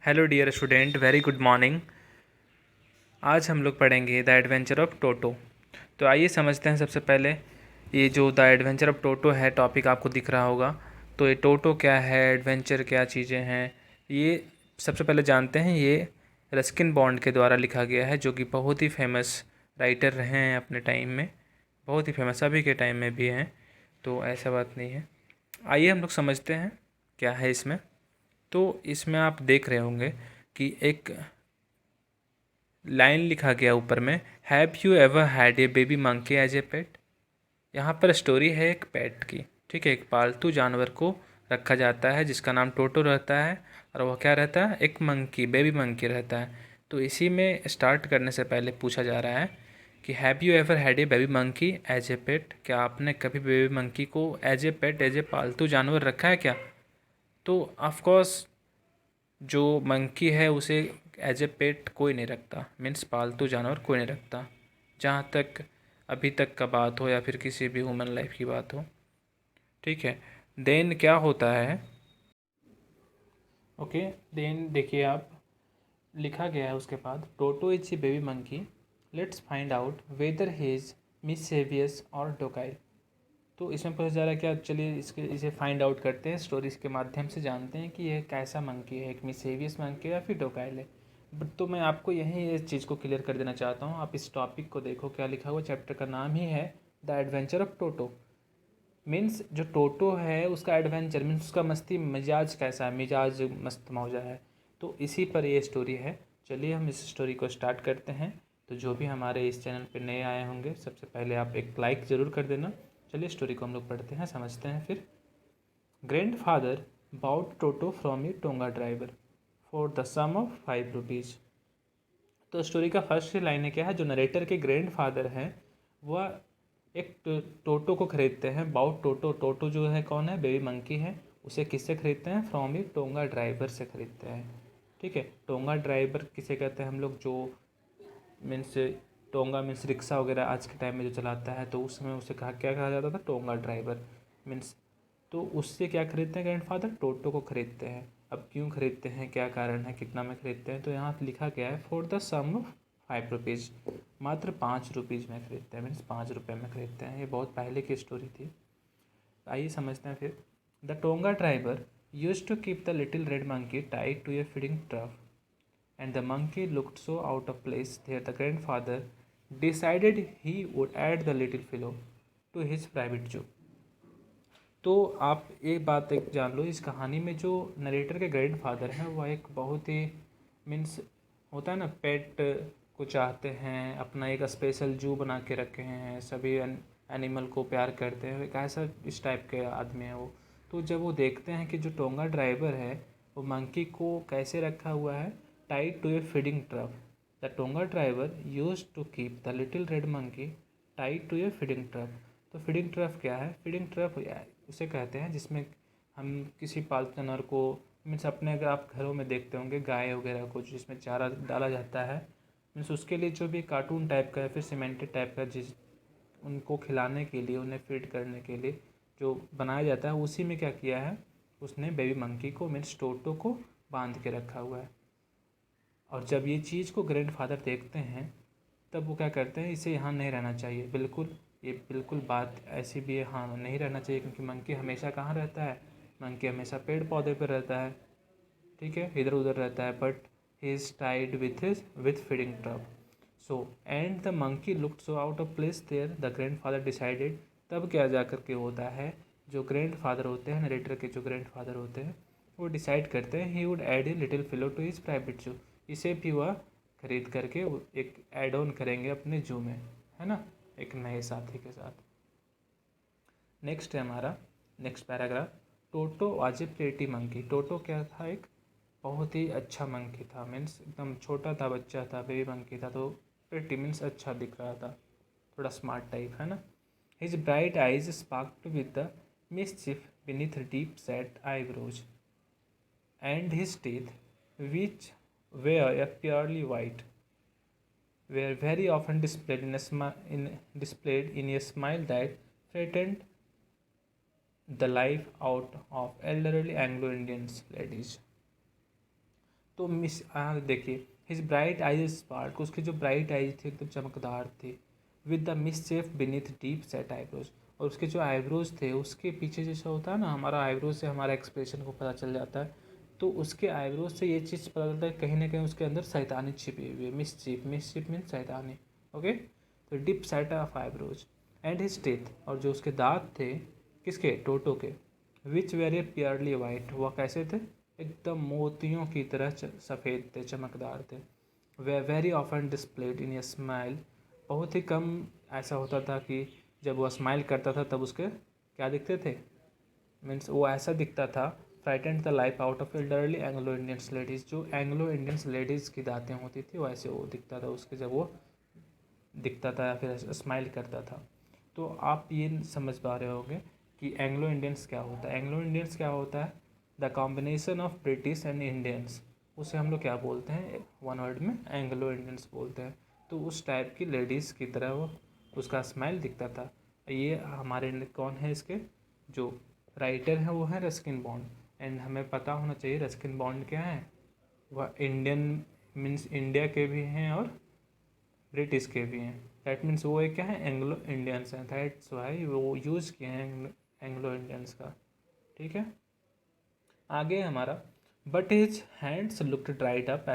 Hello dear student, very good morning. आज हम लोग पढ़ेंगे द एडवेंचर ऑफ टोटो। तो आइए समझते हैं सबसे पहले ये जो द एडवेंचर ऑफ टोटो है टॉपिक आपको दिख रहा होगा। तो ये टोटो क्या है, एडवेंचर क्या चीज़ें हैं, ये सबसे पहले जानते हैं। ये रस्किन बॉन्ड के द्वारा लिखा गया है, जो कि बहुत ही फेमस राइटर रहे हैं अपने टाइम में, बहुत ही फेमस अभी के टाइम में भी हैं। तो ऐसा बात नहीं है। आइए हम लोग समझते हैं क्या है इसमें। तो इसमें आप देख रहे होंगे कि एक लाइन लिखा गया ऊपर में, have you ever had a baby monkey as a pet. यहाँ पर स्टोरी है एक पेट की। ठीक है, एक पालतू जानवर को रखा जाता है जिसका नाम टोटो रहता है, और वह क्या रहता है, एक मंकी, बेबी मंकी रहता है। तो इसी में स्टार्ट करने से पहले पूछा जा रहा है कि have you ever had a baby monkey as a pet. क्या आपने कभी बेबी मंकी को as a pet, as a पालतू जानवर रखा है क्या? तो ऑफकोर्स जो मंकी है उसे एज ए पेट कोई नहीं रखता, मीन्स पालतू जानवर कोई नहीं रखता, जहाँ तक अभी तक का बात हो या फिर किसी भी ह्यूमन लाइफ की बात हो। ठीक है, देन क्या होता है, ओके, देन देखिए आप, लिखा गया है उसके बाद, Toto is a baby monkey, let's find out whether he is mischievous और डोकाइल। तो इसमें पूछा जा रहा है क्या, चलिए इसे फाइंड आउट करते हैं, स्टोरीज के माध्यम से जानते हैं कि यह कैसा मंकी है, एक मिसेवियस मंकी है या फिर डोकाइल है। बट तो मैं आपको यही इस चीज़ को क्लियर कर देना चाहता हूँ। आप इस टॉपिक को देखो, क्या लिखा हुआ, चैप्टर का नाम ही है the adventure of Toto. Means जो टोटो है उसका एडवेंचर मीन्स उसका मस्ती मिजाज कैसा है, मिजाज मस्त मौजा है। तो इसी पर ये स्टोरी है। चलिए हम इस स्टोरी को स्टार्ट करते हैं। तो जो भी हमारे इस चैनल पर नए आए होंगे, सबसे पहले आप एक लाइक ज़रूर कर देना। चलिए स्टोरी को हम लोग पढ़ते हैं, समझते हैं फिर। Grandfather bought Toto from a tonga driver for the sum of 5 rupees. तो स्टोरी का फर्स्ट लाइन है क्या है, जो नरेटर के ग्रैंड फादर हैं वह एक टोटो को खरीदते हैं। बाउट टोटो, टोटो जो है कौन है, बेबी मंकी है। उसे किससे खरीदते हैं, फ्रॉम ए टोंगा ड्राइवर से खरीदते हैं। ठीक है, टोंगा ड्राइवर किसे कहते हैं हम लोग, जो मीन्स टोंगा मीन्स रिक्शा वगैरह आज के टाइम में जो चलाता है, तो उस समय उसे कहा क्या कहा जाता था, टोंगा ड्राइवर मीन्स। तो उससे क्या खरीदते हैं ग्रैंडफादर, टोटो को खरीदते हैं। अब क्यों खरीदते हैं, क्या कारण है, कितना में खरीदते हैं, तो यहाँ लिखा गया है for the sum of 5 rupees, मात्र 5 रुपीज़ में खरीदते हैं, मीन्स 5 रुपये में खरीदते हैं। ये बहुत पहले की स्टोरी थी। आइए समझते हैं फिर। The tonga driver use to keep the little red monkey tied to a feeding trough, and the monkey looked so out of place that the grandfather decided he would add the little fellow to his private zoo. तो आप एक बात एक जान लो, इस कहानी में जो नरेटर के ग्रैंडफादर हैं वह एक बहुत ही मीन्स होता है ना, पेट को चाहते हैं, अपना एक स्पेशल जू बना के रखे हैं, सभी एनिमल को प्यार करते हैं, एक ऐसा इस टाइप के आदमी है वो। तो जब वो देखते हैं कि जो टोंगा ड्राइवर है वो मंकी को कैसे रखा हुआ है, tied to a feeding trough, the tonga driver use to keep the little red monkey tied to a feeding trough. तो फीडिंग ट्रफ क्या है, फीडिंग ट्रफ उसे कहते हैं जिसमें हम किसी पालतू जानवर को मीन्स अपने, अगर आप घरों में देखते होंगे गाय वगैरह को जिसमें चारा डाला जाता है, मीन्स उसके लिए जो भी कार्टून टाइप का या फिर सीमेंटेड टाइप का, जिस उनको खिलाने के लिए, उन्हें फीड करने के लिए जो बनाया जाता है, उसी में क्या किया है उसने, बेबी मंकी को मीन्स टोटो को बांध के रखा हुआ है। और जब ये चीज़ को ग्रैंडफादर देखते हैं तब वो क्या करते हैं, इसे यहाँ नहीं रहना चाहिए, बिल्कुल ये बिल्कुल बात ऐसी भी है, हाँ नहीं रहना चाहिए, क्योंकि मंकी हमेशा कहाँ रहता है, मंकी हमेशा पेड़ पौधे पर रहता है। ठीक है, इधर उधर रहता है, but he is tied with feeding trough. So and the monkey looked so out of place there the grandfather decided. तब क्या जा कर के होता है, जो ग्रैंडफादर होते हैं, नरेटर के जो ग्रैंडफादर होते हैं, वो डिसाइड करते हैं he would add a little fellow to his private zoo. इसे भी वह खरीद करके एक एड ऑन करेंगे अपने जू में, है ना, एक नए साथी के साथ। नेक्स्ट है हमारा next paragraph. Toto was a pretty monkey. Toto क्या था, एक बहुत ही अच्छा मंकी था, मीन्स एकदम छोटा था, बच्चा था, बेबी मंकी था, तो प्रेटी मीन्स अच्छा दिख रहा था, थोड़ा स्मार्ट टाइप, है ना। His bright eyes sparked with the मिसचिफ beneath deep set eyebrows, and his teeth, which were purely white, were very often displayed in a smile that frightened the life out of elderly Anglo-Indian ladies. तो देखिए his bright eyes spark, उसके जो bright eyes थे एकदम चमकदार थे, with the mischief beneath deep set eyebrows, और उसके जो आईब्रोज थे उसके पीछे जैसा होता है ना, हमारा आईब्रोज से हमारा एक्सप्रेशन को पता चल जाता है, तो उसके आईब्रोज से ये चीज़ पता चलता है कहीं ना कहीं उसके अंदर शैतानी छिपी हुई है। मिसचीफ मीन शैतानी। ओके, तो deep set of eyebrows and his teeth, और जो उसके दांत थे किसके, टोटो के, विच वेरी प्योरली वाइट, वह कैसे थे, एकदम मोतियों की तरह सफ़ेद थे, चमकदार थे। Were very often displayed in a smile, बहुत ही कम ऐसा होता था कि जब वह स्माइल करता था तब उसके क्या दिखते थे, मीन्स वो ऐसा दिखता था, frightened the life out of elderly Anglo Indians ladies, जो एंग्लो इंडियंस लेडीज़ की दाँतें होती थी वैसे वो दिखता था उसके जब वो दिखता था या फिर स्माइल करता था। तो आप ये समझ पा रहे होंगे कि एंग्लो इंडियंस क्या होता है। एंग्लो इंडियंस क्या होता है, the combination of British and Indians, उसे हम लोग क्या बोलते हैं, वन वर्ड में एंग्लो इंडियंस बोलते हैं। तो उस टाइप की लेडीज़ की तरह वो उसका स्माइल दिखता था। ये हमारे कौन है, इसके जो राइटर हैं वो है रस्किन बॉन्ड, एंड हमें पता होना चाहिए रस्किन बॉन्ड क्या है, वह इंडियन मीन्स इंडिया के भी हैं और ब्रिटिश के भी हैं। दैट मीन्स वो एक क्या है, एंग्लो इंडियंस हैं, दैट्स वाई वो यूज़ किए हैं एंग्लो इंडियंस का। ठीक है, आगे हमारा, but his hands looked dried up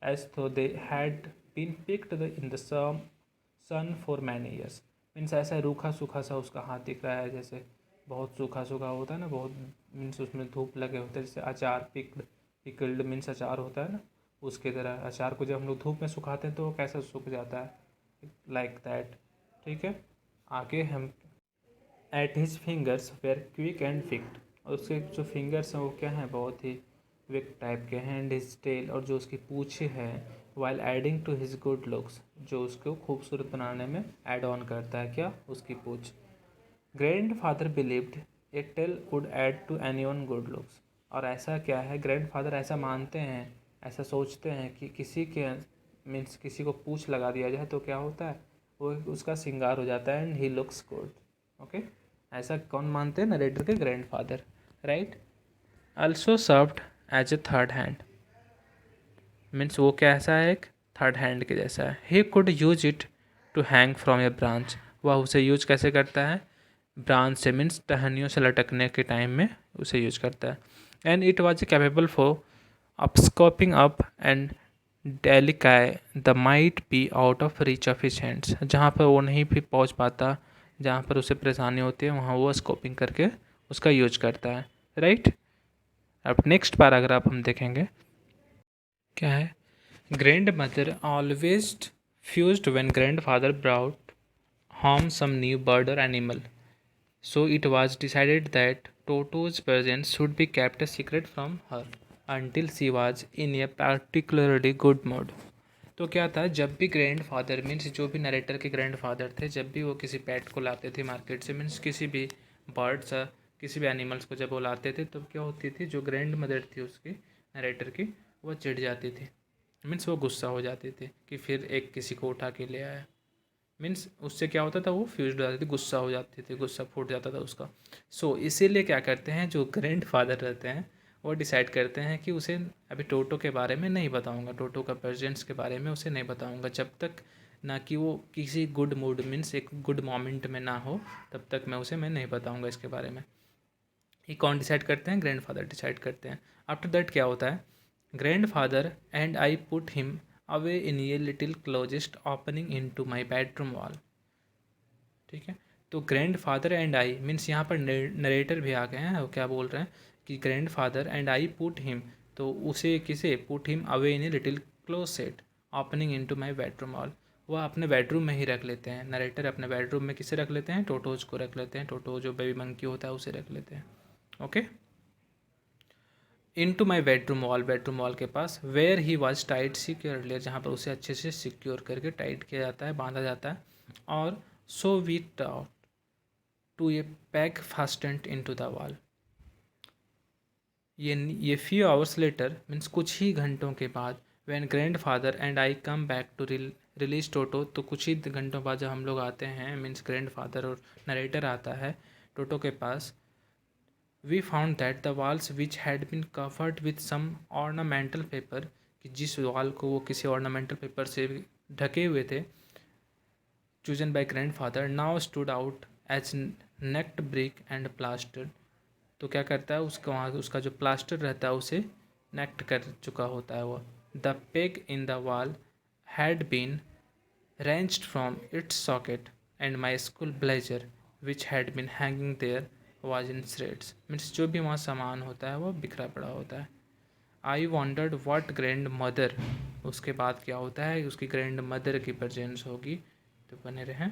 as though they had been picked in the sun for many years, means ऐसा रूखा सूखा सा उसका हाथ दिख रहा है, जैसे बहुत सूखा सूखा होता है ना, बहुत मीन्स उसमें धूप लगे होते हैं, जैसे अचार पिकल्ड मीन्स अचार होता है ना, उसकी तरह अचार को जब हम लोग धूप में सुखाते हैं तो वो कैसा सूख जाता है, लाइक दैट। ठीक है, आगे हम, at his fingers were quick and fixed, और उसके जो फिंगर्स हैं वो क्या हैं, बहुत ही विक टाइप के हैं, एंड हिज टेल, और जो उसकी पूँछ है, while adding to his good looks, जो उसको खूबसूरत बनाने में ऐड ऑन करता है क्या, उसकी पूँछ। Grandfather believed a tail would add to anyone good looks, और ऐसा क्या है, ग्रैंड फादर ऐसा मानते हैं, ऐसा सोचते हैं कि किसी के मीन्स किसी को पूँछ लगा दिया जाए तो क्या होता है, वो उसका श्रृंगार हो जाता है, and he looks good. Okay, ऐसा कौन मानते हैं, नरेटर के grandfather, right. Also served as a third hand, means वो कैसा है, एक थर्ड हैंड के जैसा है। He could use it to hang from a branch, वह उसे यूज कैसे करता है, ब्रांच से मीन्स टहनियों से लटकने के टाइम में उसे यूज करता है। And it was capable for upscooping up and delicacy the might be out of reach of his hands, जहाँ पर वो नहीं भी पहुँच पाता, जहाँ पर उसे परेशानी होती है वहाँ वो स्कोपिंग करके उसका यूज करता है, राइट। अब नेक्स्ट पैराग्राफ हम देखेंगे क्या है, grandmother always fussed when grandfather brought home some new bird और animal, so it was decided that Toto's presence should be kept a secret from her until she was in a particularly good mood। तो क्या था, जब भी grand father means जो भी narrator के grand father थे, जब भी वो किसी पेट को लाते थे मार्केट से, मीन्स किसी भी बर्ड्स किसी भी एनिमल्स को जब वो लाते थे, तब क्या होती थी, जो ग्रैंड मदर थी उसकी नरेटर की, वो चिढ़ जाती थी, मीन्स वो गुस्सा हो जाती थी कि फिर एक किसी को उठा के ले आया, मीन्स उससे क्या होता था, वो फ्यूज हो जाती थी, गुस्सा हो जाती थी, गुस्सा फूट जाता था उसका। सो इसीलिए क्या करते हैं, जो ग्रैंड फादर रहते हैं वो डिसाइड करते हैं कि उसे अभी टोटो के बारे में नहीं बताऊंगा, टोटो का प्रेजेंट्स के बारे में उसे नहीं बताऊंगा, जब तक ना कि वो किसी गुड मूड मीन्स एक गुड मोमेंट में ना हो, तब तक मैं नहीं बताऊंगा इसके बारे में। ये कौन डिसाइड करते हैं, ग्रैंड फादर डिसाइड करते हैं। आफ्टर दैट क्या होता है, grandfather and I put him away in ये little closest opening into my bedroom wall. ठीक है, तो grandfather and I means यहाँ पर नरेटर भी आ गए हैं, वो क्या बोल रहे हैं कि grandfather and I put him, तो उसे किसे, put him away in a little closet opening into my bedroom wall, वह अपने बेडरूम में ही रख लेते हैं, नरेटर अपने बेडरूम में किसे रख लेते हैं, टोटोज को रख लेते हैं, टोटो जो बेबी मंकी होता है उसे रख लेते हैं। Okay, into my bedroom wall के पास, where he was tight securely, जहाँ पर उसे अच्छे से सिक्योर करके टाइट किया जाता है, बांधा जाता है, और so we taught to a pack fastened into the wall. ये फ्यू आवर्स लेटर मीन्स कुछ ही घंटों के बाद, when grandfather and I come back to release Toto, तो कुछ ही घंटों बाद जब हम लोग आते हैं मीन्स ग्रैंड फादर और नरेटर आता है टोटो के पास, we found that the walls which had been covered with some ornamental paper, कि जिस वॉल को वो किसी ऑर्नामेंटल पेपर से ढके हुए थे, chosen by grandfather, now stood out as necked brick and plastered. तो क्या करता है, उसका वहाँ उसका जो प्लास्टर रहता है उसे नेक्ट कर चुका होता है वो. The peg in the wall had been wrenched from its socket, and my school blazer, which had been hanging there, was in shreds. Means जो भी वहाँ सामान होता है वो बिखरा पड़ा होता है. आई वॉन्डर्ड वट ग्रैंड मदर, उसके बाद क्या होता है, उसकी ग्रैंड मदर की प्रेजेंस होगी. तो बने रहें.